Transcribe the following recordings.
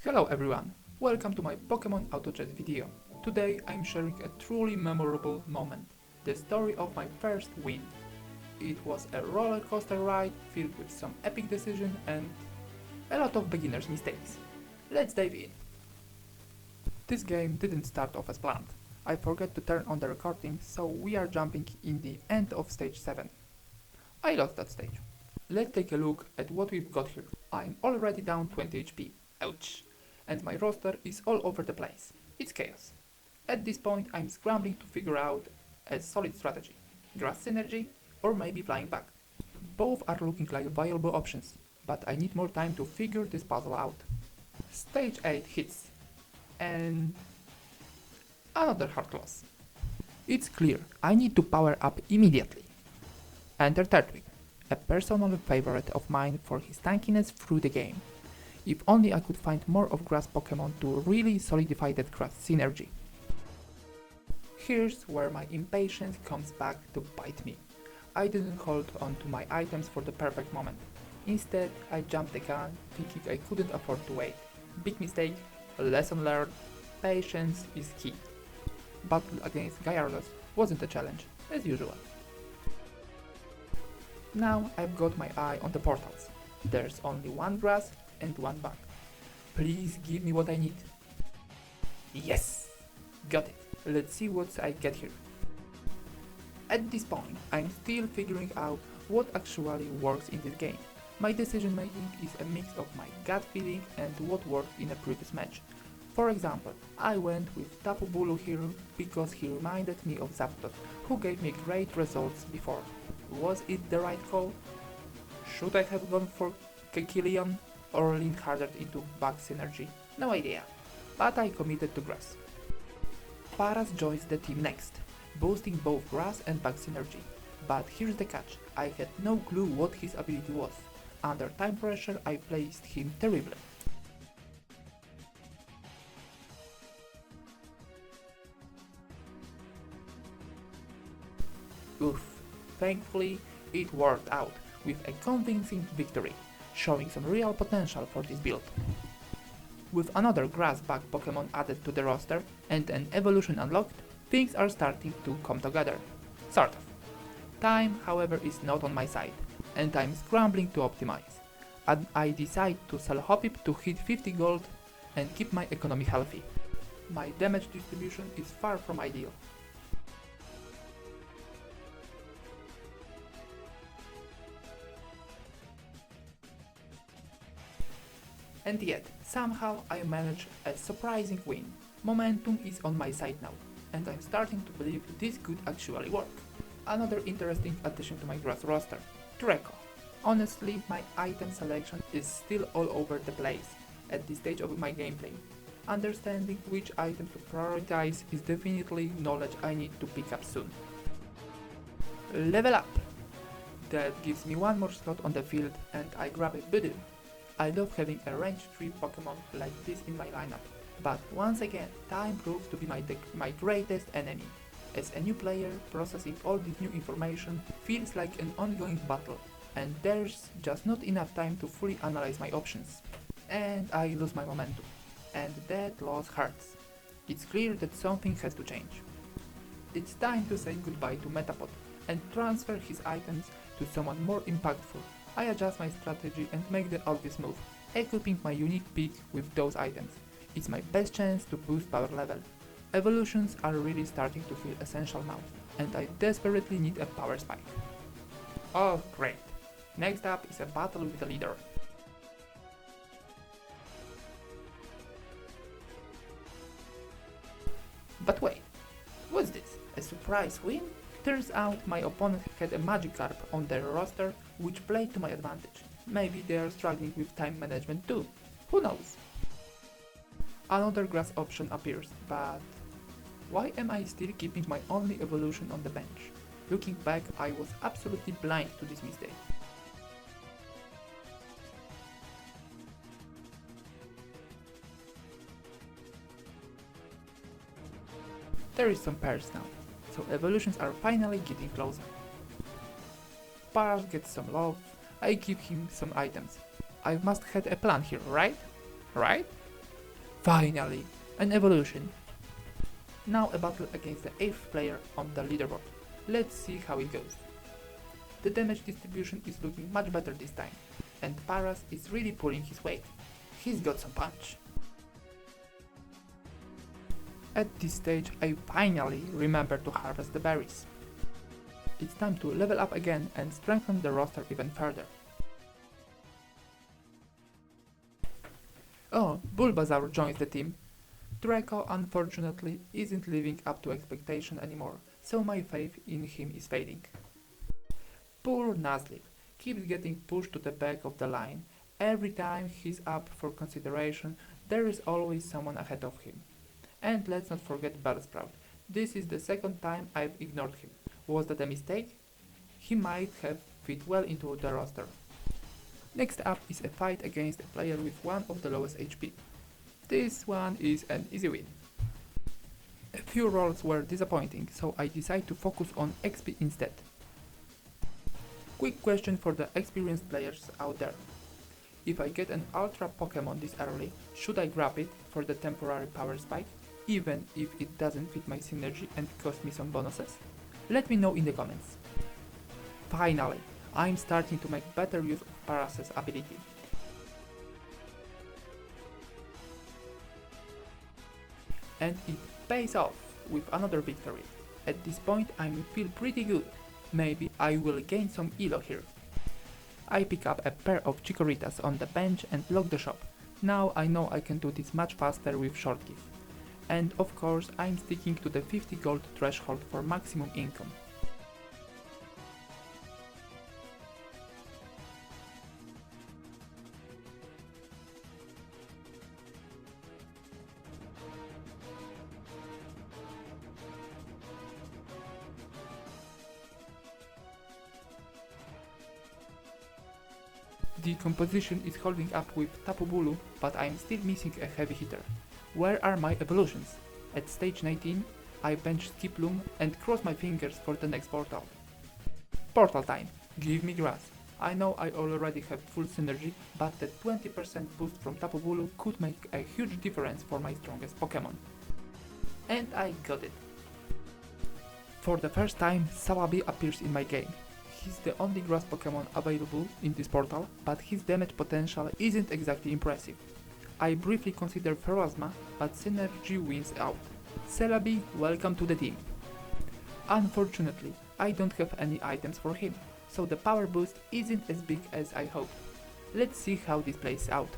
Hello everyone, welcome to my Pokémon Auto Chess video. Today I'm sharing a truly memorable moment, the story of my first win. It was a roller coaster ride filled with some epic decisions and a lot of beginners' mistakes. Let's dive in. This game didn't start off as planned. I forgot to turn on the recording, so we are jumping in the end of stage 7. I lost that stage. Let's take a look at what we've got here. I'm already down 20 HP. Ouch. And my roster is all over the place. It's chaos. At this point I'm scrambling to figure out a solid strategy. Grass synergy or maybe flying back. Both are looking like viable options, but I need more time to figure this puzzle out. Stage 8 hits. And another hard loss. It's clear I need to power up immediately. Enter Turtwig, a personal favorite of mine for his tankiness through the game. If only I could find more of grass Pokémon to really solidify that grass synergy. Here's where my impatience comes back to bite me. I didn't hold on to my items for the perfect moment. Instead, I jumped the gun, thinking I couldn't afford to wait. Big mistake, lesson learned, patience is key. Battle against Gyarados wasn't a challenge, as usual. Now I've got my eye on the portals. There's only one grass and one bug. Please give me what I need. Yes! Got it. Let's see what I get here. At this point, I'm still figuring out what actually works in this game. My decision making is a mix of my gut feeling and what worked in a previous match. For example, I went with Tapu Bulu here because he reminded me of Zapdos, who gave me great results before. Was it the right call? Should I have gone for Kekilion or leaned harder into bug synergy? No idea, but I committed to grass. Paras joins the team next, boosting both grass and bug synergy. But here's the catch, I had no clue what his ability was. Under time pressure I placed him terribly. Oof, thankfully it worked out with a convincing victory, showing some real potential for this build. With another grass bug Pokémon added to the roster and an evolution unlocked, things are starting to come together. Sort of. Time, however, is not on my side, and I'm scrambling to optimize. And I decide to sell Hoppip to hit 50 gold and keep my economy healthy. My damage distribution is far from ideal. And yet, somehow I manage a surprising win. Momentum is on my side now, and I'm starting to believe this could actually work. Another interesting addition to my grass roster, Draco. Honestly, my item selection is still all over the place at this stage of my gameplay. Understanding which item to prioritize is definitely knowledge I need to pick up soon. Level up! That gives me one more slot on the field and I grab a Budu. I love having a range 3 Pokémon like this in my lineup, but once again, time proves to be my greatest enemy. As a new player, processing all this new information feels like an ongoing battle, and there's just not enough time to fully analyze my options. And I lose my momentum, and that loss hurts. It's clear that something has to change. It's time to say goodbye to Metapod and transfer his items to someone more impactful. I adjust my strategy and make the obvious move, equipping my unique pick with those items. It's my best chance to boost power level. Evolutions are really starting to feel essential now, and I desperately need a power spike. Oh great, next up is a battle with the leader. But wait, what's this? A surprise win? Turns out my opponent had a Magikarp on their roster which played to my advantage. Maybe they are struggling with time management too. Who knows? Another grass option appears, but why am I still keeping my only evolution on the bench? Looking back, I was absolutely blind to this mistake. There is some pairs now, so evolutions are finally getting closer. Paras gets some love, I give him some items. I must have a plan here, right? Right? Finally, an evolution. Now a battle against the 8th player on the leaderboard. Let's see how it goes. The damage distribution is looking much better this time, and Paras is really pulling his weight. He's got some punch. At this stage I finally remember to harvest the berries. It's time to level up again and strengthen the roster even further. Oh, Bulbasaur joins the team. Draco unfortunately isn't living up to expectation anymore, so my faith in him is fading. Poor Nuzleaf keeps getting pushed to the back of the line. Every time he's up for consideration, there is always someone ahead of him. And let's not forget Bellsprout. This is the second time I've ignored him. Was that a mistake? He might have fit well into the roster. Next up is a fight against a player with one of the lowest HP. This one is an easy win. A few rolls were disappointing, so I decided to focus on XP instead. Quick question for the experienced players out there. If I get an Ultra Pokémon this early, should I grab it for the temporary power spike, even if it doesn't fit my synergy and cost me some bonuses? Let me know in the comments. Finally, I'm starting to make better use of Paras's ability. And it pays off with another victory. At this point I feel pretty good. Maybe I will gain some elo here. I pick up a pair of Chicoritas on the bench and lock the shop. Now I know I can do this much faster with short gift. And of course I'm sticking to the 50 gold threshold for maximum income. The composition is holding up with Tapu Bulu, but I'm still missing a heavy hitter. Where are my evolutions? At stage 19, I bench Skiploom and cross my fingers for the next portal. Portal time! Give me grass! I know I already have full synergy, but the 20% boost from Tapu Bulu could make a huge difference for my strongest Pokémon. And I got it! For the first time, Salabi appears in my game. He's the only grass Pokémon available in this portal, but his damage potential isn't exactly impressive. I briefly considered Ferozma, but synergy wins out. Celebi, welcome to the team. Unfortunately, I don't have any items for him, so the power boost isn't as big as I hoped. Let's see how this plays out.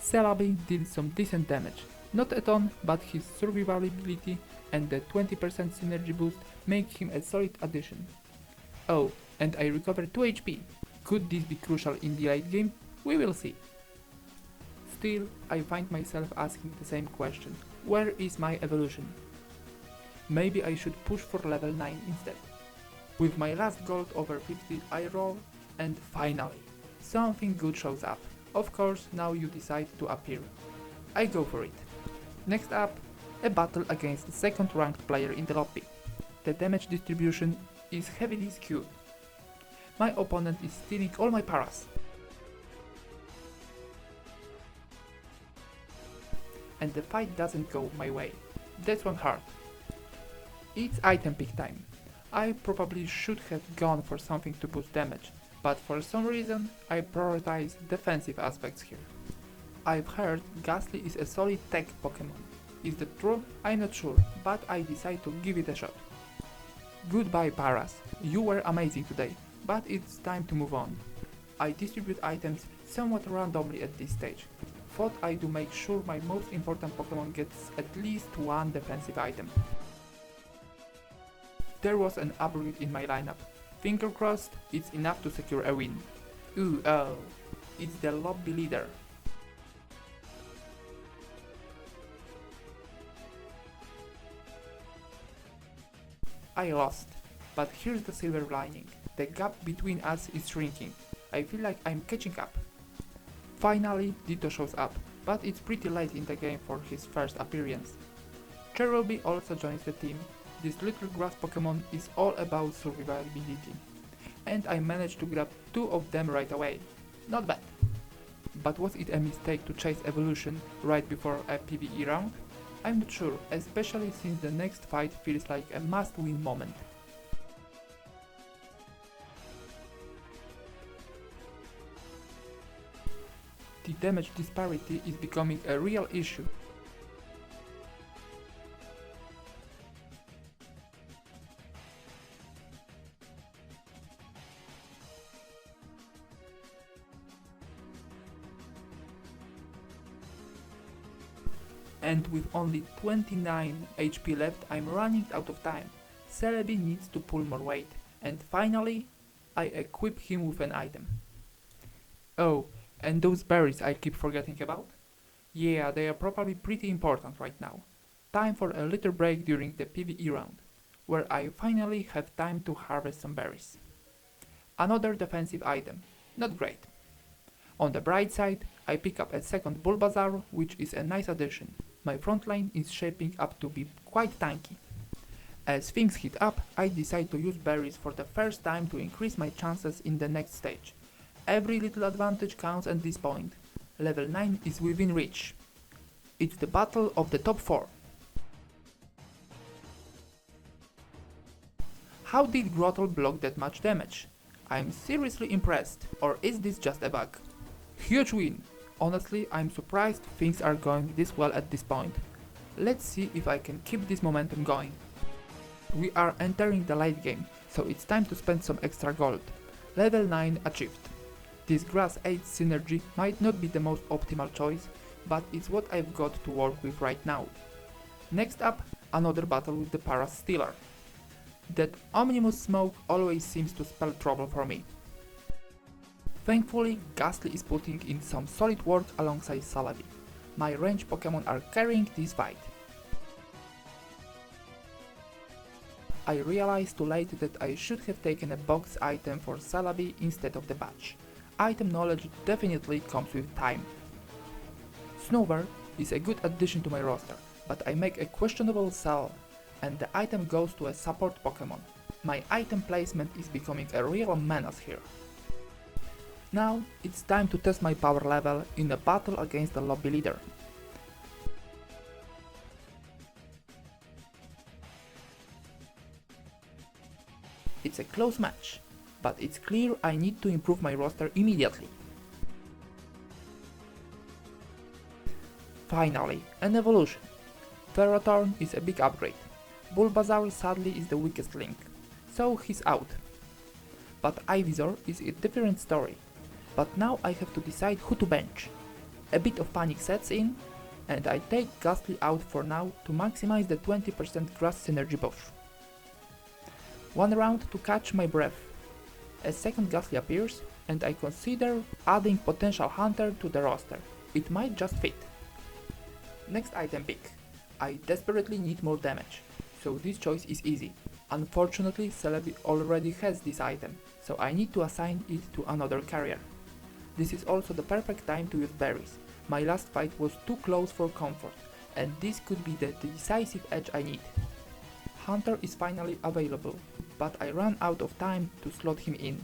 Celebi deals some decent damage. Not a ton, but his survivability and the 20% synergy boost make him a solid addition. Oh, and I recovered 2 HP. Could this be crucial in the late game? We will see. Still, I find myself asking the same question. Where is my evolution? Maybe I should push for level 9 instead. With my last gold over 50 I roll, and finally, something good shows up. Of course, now you decide to appear. I go for it. Next up, a battle against the second ranked player in the lobby. The damage distribution is heavily skewed. My opponent is stealing all my paras. And the fight doesn't go my way. That's one hard. It's item pick time. I probably should have gone for something to boost damage, but for some reason I prioritize defensive aspects here. I've heard Ghastly is a solid tech Pokémon. Is that true? I'm not sure, but I decide to give it a shot. Goodbye Paras, you were amazing today, but it's time to move on. I distribute items somewhat randomly at this stage. Thought I do make sure my most important Pokémon gets at least one defensive item. There was an upgrade in my lineup. Finger crossed, it's enough to secure a win. Ooh, oh, it's the lobby leader. I lost, but here's the silver lining. The gap between us is shrinking. I feel like I'm catching up. Finally, Ditto shows up, but it's pretty late in the game for his first appearance. Cherubi also joins the team. This little grass Pokémon is all about survivability, and I managed to grab 2 of them right away. Not bad. But was it a mistake to chase evolution right before a PvE round? I'm not sure, especially since the next fight feels like a must-win moment. The damage disparity is becoming a real issue. And with only 29 HP left, I'm running out of time. Celebi needs to pull more weight. And finally, I equip him with an item. Oh, and those berries I keep forgetting about? Yeah, they are probably pretty important right now. Time for a little break during the PvE round, where I finally have time to harvest some berries. Another defensive item, not great. On the bright side, I pick up a second Bulbasaur, which is a nice addition. My front line is shaping up to be quite tanky. As things heat up, I decide to use berries for the first time to increase my chances in the next stage. Every little advantage counts at this point. Level 9 is within reach. It's the battle of the top 4. How did Grottle block that much damage? I'm seriously impressed, or is this just a bug? Huge win! Honestly, I'm surprised things are going this well at this point. Let's see if I can keep this momentum going. We are entering the late game, so it's time to spend some extra gold. Level 9 achieved. This Grass 8 synergy might not be the most optimal choice, but it's what I've got to work with right now. Next up, another battle with the Paras Stealer. That ominous smoke always seems to spell trouble for me. Thankfully, Ghastly is putting in some solid work alongside Celebi. My range Pokémon are carrying this fight. I realized too late that I should have taken a box item for Celebi instead of the badge. Item knowledge definitely comes with time. Snover is a good addition to my roster, but I make a questionable sell, and the item goes to a support Pokémon. My item placement is becoming a real menace here. Now it's time to test my power level in a battle against the lobby leader. It's a close match, but it's clear I need to improve my roster immediately. Finally, an evolution. Ferrothorn is a big upgrade. Bulbasaur sadly is the weakest link, so he's out. But Ivysaur is a different story. But now I have to decide who to bench. A bit of panic sets in, and I take Ghastly out for now to maximize the 20% grass synergy buff. One round to catch my breath. A second Ghastly appears, and I consider adding potential Hunter to the roster. It might just fit. Next item pick. I desperately need more damage, so this choice is easy. Unfortunately, Celebi already has this item, so I need to assign it to another carrier. This is also the perfect time to use berries. My last fight was too close for comfort, and this could be the decisive edge I need. Hunter is finally available, but I ran out of time to slot him in.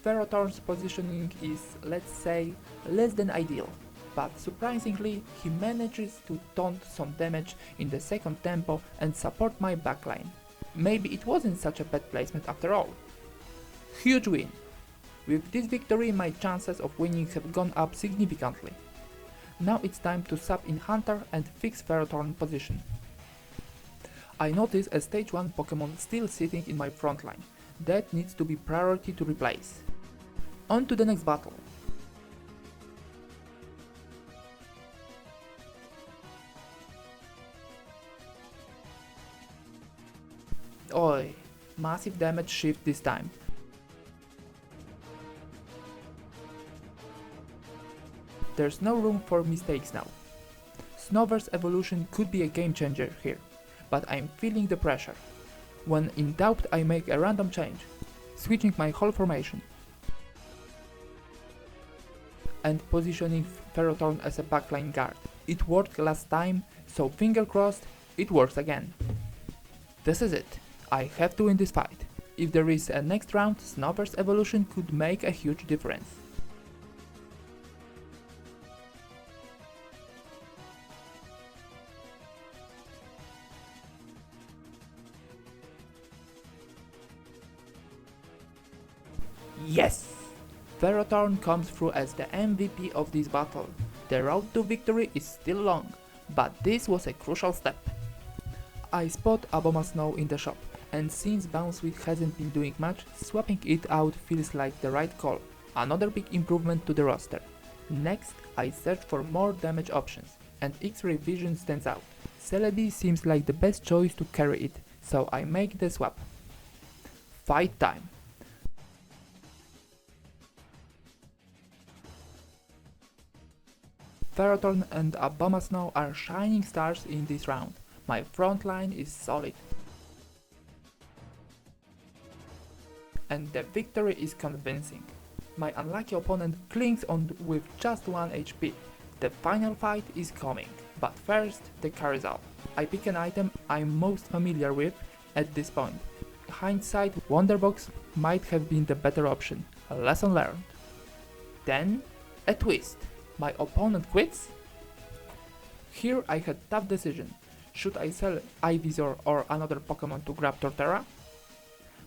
Ferrothorn's positioning is, let's say, less than ideal, but surprisingly he manages to taunt some damage in the second tempo and support my backline. Maybe it wasn't such a bad placement after all. Huge win! With this victory my chances of winning have gone up significantly. Now it's time to sub in Hunter and fix Ferrothorn position. I notice a stage 1 Pokémon still sitting in my front line. That needs to be priority to replace. On to the next battle. Oi, massive damage shift this time. There's no room for mistakes now. Snover's evolution could be a game changer here, but I'm feeling the pressure. When in doubt I make a random change, switching my whole formation and positioning Ferrothorn as a backline guard. It worked last time, so finger crossed, it works again. This is it. I have to win this fight. If there is a next round, Snover's evolution could make a huge difference. Yes! Ferrothorn comes through as the MVP of this battle. The road to victory is still long, but this was a crucial step. I spot Abomasnow in the shop, and since Bouncewit hasn't been doing much, swapping it out feels like the right call. Another big improvement to the roster. Next, I search for more damage options, and X-Ray Vision stands out. Celebi seems like the best choice to carry it, so I make the swap. Fight time! Ferrothorn and Abomasnow are shining stars in this round. My front line is solid. And the victory is convincing. My unlucky opponent clings on with just 1 HP. The final fight is coming, but first the carousel. I pick an item I'm most familiar with at this point. Hindsight, Wonderbox might have been the better option. A lesson learned. Then, a twist. My opponent quits? Here I had tough decision. Should I sell Ivysaur or another Pokemon to grab Torterra?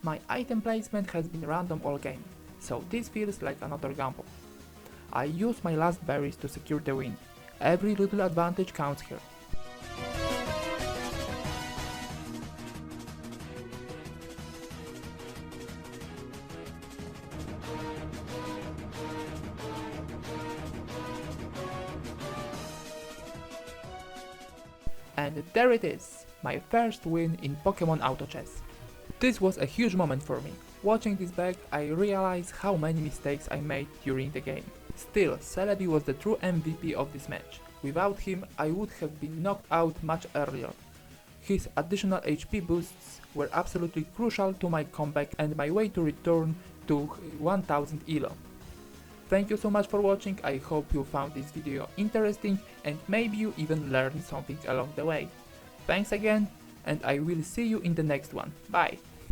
My item placement has been random all game, so this feels like another gamble. I use my last berries to secure the win. Every little advantage counts here. And there it is, my first win in Pokémon Auto Chess. This was a huge moment for me. Watching this back, I realized how many mistakes I made during the game. Still, Celebi was the true MVP of this match. Without him, I would have been knocked out much earlier. His additional HP boosts were absolutely crucial to my comeback and my way to return to 1000 ELO. Thank you so much for watching, I hope you found this video interesting and maybe you even learned something along the way. Thanks again, and I will see you in the next one. Bye!